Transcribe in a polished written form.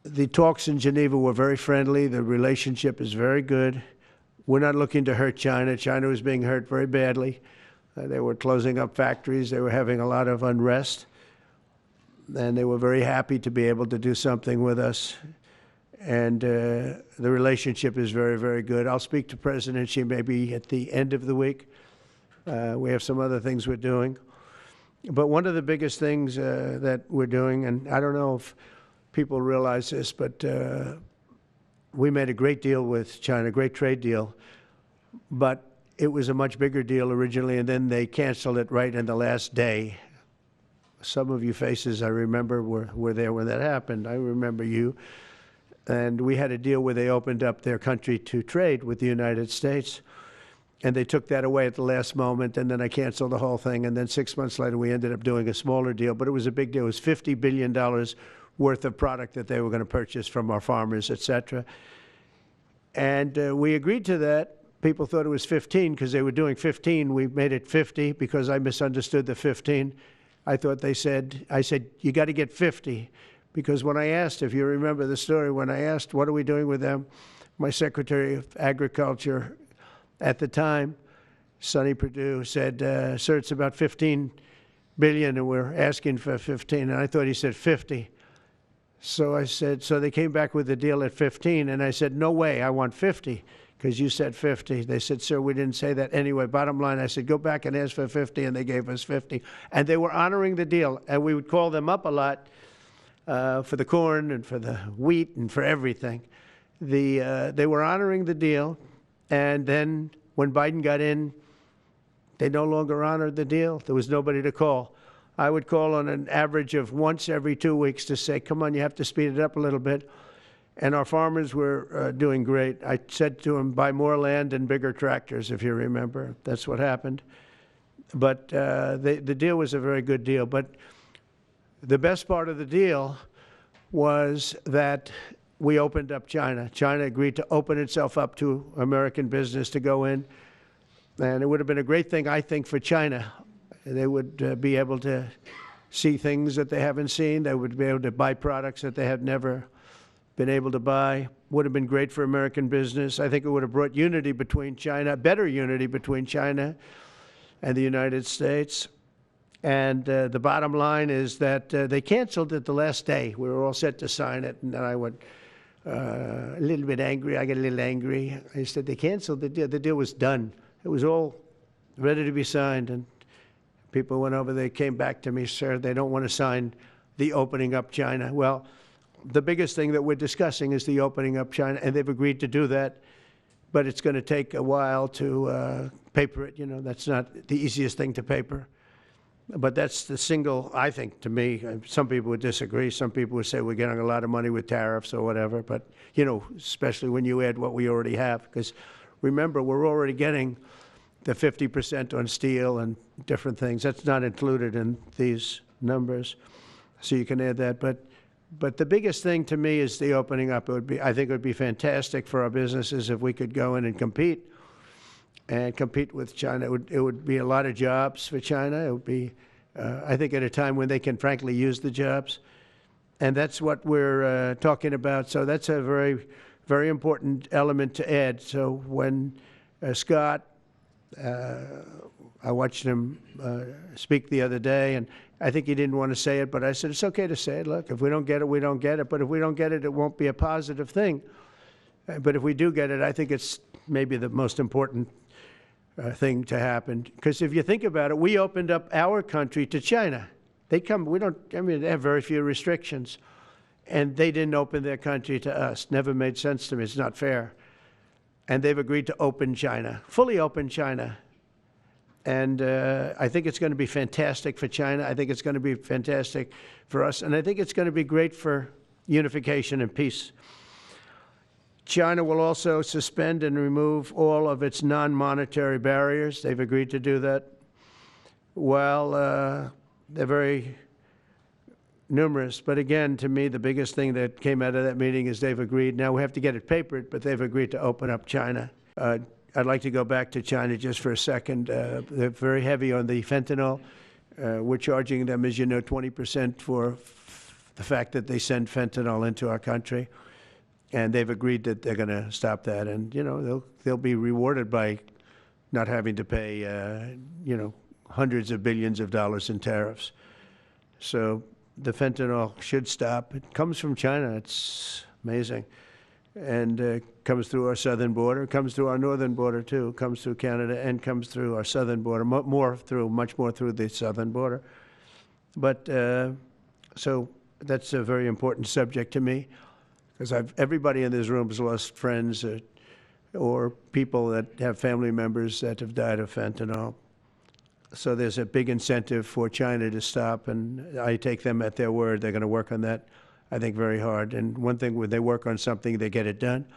The talks in Geneva were very friendly. The relationship is very good. We're not looking to hurt China. China was being hurt very badly. They were closing up factories. They were having a lot of unrest. And they were very happy to be able to do something with us. And the relationship is very, very good. I'll speak to President Xi maybe at the end of the week. We have some other things we're doing. But one of the biggest things that we're doing, and I don't know if people realize this, but we made a great deal with China, a great trade deal. But it was a much bigger deal originally, and then they canceled it right in the last day. Some of you faces I remember were there when that happened. I remember you. And we had a deal where they opened up their country to trade with the United States. And they took that away at the last moment, and then I canceled the whole thing. And then 6 months later, we ended up doing a smaller deal. But it was a big deal. It was $50 billion worth of product that they were going to purchase from our farmers, et cetera. And we agreed to that. People thought it was 15 because they were doing 15. We made it 50 because I misunderstood the 15. I thought I said, you got to get 50. Because when I asked, if you remember the story, when I asked, what are we doing with them? My Secretary of Agriculture at the time, Sonny Perdue, said, sir, it's about 15 billion and we're asking for 15. And I thought he said 50. So I said, so they came back with a deal at 15. And I said, no way, I want 50. Because you said 50. They said, sir, we didn't say that. Anyway, bottom line, I said, go back and ask for 50, and they gave us 50. And they were honoring the deal. And we would call them up a lot for the corn and for the wheat and for everything. They were honoring the deal. And then when Biden got in, they no longer honored the deal. There was nobody to call. I would call on an average of once every 2 weeks to say, come on, you have to speed it up a little bit. And our farmers were doing great. I said to them, buy more land and bigger tractors, if you remember. That's what happened. But the deal was a very good deal. But the best part of the deal was that we opened up China. China agreed to open itself up to American business to go in. And it would have been a great thing, I think, for China. They would be able to see things that they haven't seen. They would be able to buy products that they had never been able to buy. Would have been great for American business. I think it would have brought unity between China, better unity between China and the United States. And the bottom line is that they canceled it the last day. We were all set to sign it, and then I went a little bit angry. I got a little angry. I said, they canceled the deal. The deal was done. It was all ready to be signed, and people went over. They came back to me, sir, they don't want to sign the opening up China. Well, the biggest thing that we're discussing is the opening up China, and they've agreed to do that. But it's going to take a while to paper it. You know, that's not the easiest thing to paper. But that's the single, I think, to me, some people would disagree. Some people would say we're getting a lot of money with tariffs or whatever. But, you know, especially when you add what we already have. Because remember, we're already getting the 50% on steel and different things. That's not included in these numbers. So you can add that. But the biggest thing to me is the opening up. It would be, I think it would be fantastic for our businesses if we could go in and compete with China. It would be a lot of jobs for China. It would be, I think, at a time when they can frankly use the jobs. And that's what we're talking about. So that's a very, very important element to add. So when Scott, I watched him speak the other day, and I think he didn't want to say it, but I said, it's okay to say it. Look, if we don't get it, we don't get it. But if we don't get it, it won't be a positive thing. But if we do get it, I think it's maybe the most important thing to happen. Because if you think about it, we opened up our country to China. They come, we don't, I mean, they have very few restrictions. And they didn't open their country to us. Never made sense to me. It's not fair. And they've agreed to open China, fully open China. And I think it's going to be fantastic for China. I think it's going to be fantastic for us. And I think it's going to be great for unification and peace. China will also suspend and remove all of its non-monetary barriers. They've agreed to do that. Well, they're very numerous. But again, to me, the biggest thing that came out of that meeting is they've agreed. Now, we have to get it papered, but they've agreed to open up China. I'd like to go back to China just for a second. They're very heavy on the fentanyl. We're charging them, as you know, 20% for the fact that they send fentanyl into our country, and they've agreed that they're going to stop that. And they'll be rewarded by not having to pay hundreds of billions of dollars in tariffs. So the fentanyl should stop. It comes from China. It's amazing. And comes through our southern border, comes through our northern border too, comes through Canada, and comes through our southern border, much more through the southern border. But so that's a very important subject to me, because everybody in this room has lost friends or people that have family members that have died of fentanyl. So there's a big incentive for China to stop, and I take them at their word. They're going to work on that, I think, very hard. And one thing, when they work on something, they get it done.